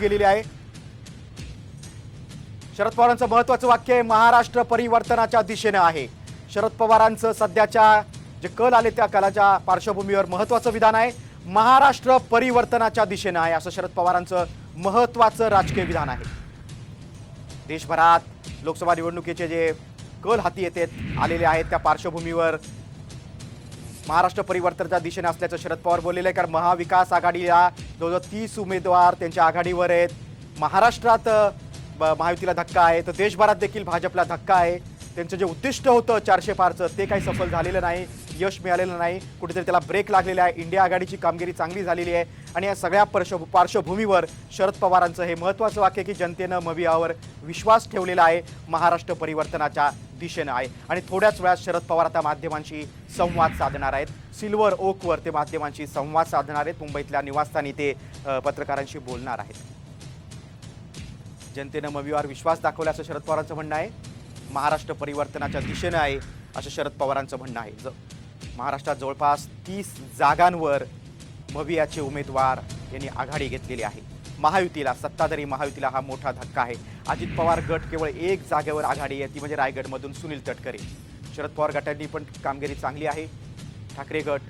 गेलेली आहे। शरद पवारांचं महत्त्वाचं वाक्य आहे, महाराष्ट्र परिवर्तनाच्या दिशेने आहे। शरद पवारांचं सध्याच्या जे कल आले त्या कलाच्या पार्श्वभूमीवर महत्त्वाचं विधान आहे, महाराष्ट्र परिवर्तनाच्या दिशेने आहे असं शरद पवारांचं महत्त्वाचं राजकीय विधान आहे। देशभरात लोकसभा निवडणुकीचे जे कल हाती येतात आलेले आहेत त्या पार्श्वभूमीवर महाराष्ट्र परिवर्तनाच्या दिशेने असल्याचं शरद पवार बोललेले आहे। कारण महाविकास आघाडीला जवळजवळ 30 उमेदवार त्यांच्या आघाडीवर आहेत। महाराष्ट्रात महायुतीला धक्का आहे तर देशभरात देखील भाजपला धक्का आहे। त्यांचं जे उद्दिष्ट होतं 400 पारचं ते काही सफल झालेलं नाही, यश मिळालेलं नाही, कुठेतरी त्याला ब्रेक लागलेला आहे। इंडिया आघाडीची कामगिरी चांगली झालेली आहे आणि या सगळ्या पार्श्वभूमीवर शरद पवारांचं हे महत्त्वाचं वाक्य की जनतेनं मवियावर विश्वास ठेवलेला आहे, महाराष्ट्र परिवर्तनाच्या दिशेनं आहे। आणि थोड्याच वेळात शरद पवार आता माध्यमांशी संवाद साधणार आहेत। सिल्वर ओकवर ते माध्यमांशी संवाद साधणार आहेत। मुंबईतल्या निवासस्थानी ते पत्रकारांशी बोलणार आहेत। जनतेनं मवियावर विश्वास दाखवला असं शरद पवारांचं म्हणणं आहे, महाराष्ट्र परिवर्तनाच्या दिशेनं आहे असं शरद पवारांचं म्हणणं आहे। महाराष्ट्रात जवळपास 30 जागांवर मवियाचे उमेदवार यांनी आघाडी घेतलेली आहे। महायुतीला, सत्ताधारी महायुतीला हा मोठा धक्का आहे। अजित पवार गट केवळ 1 जागेवर आघाडी आहे, ती म्हणजे रायगडमधून सुनील तटकरे। शरद पवार गटांनी पण कामगिरी चांगली आहे। ठाकरे गट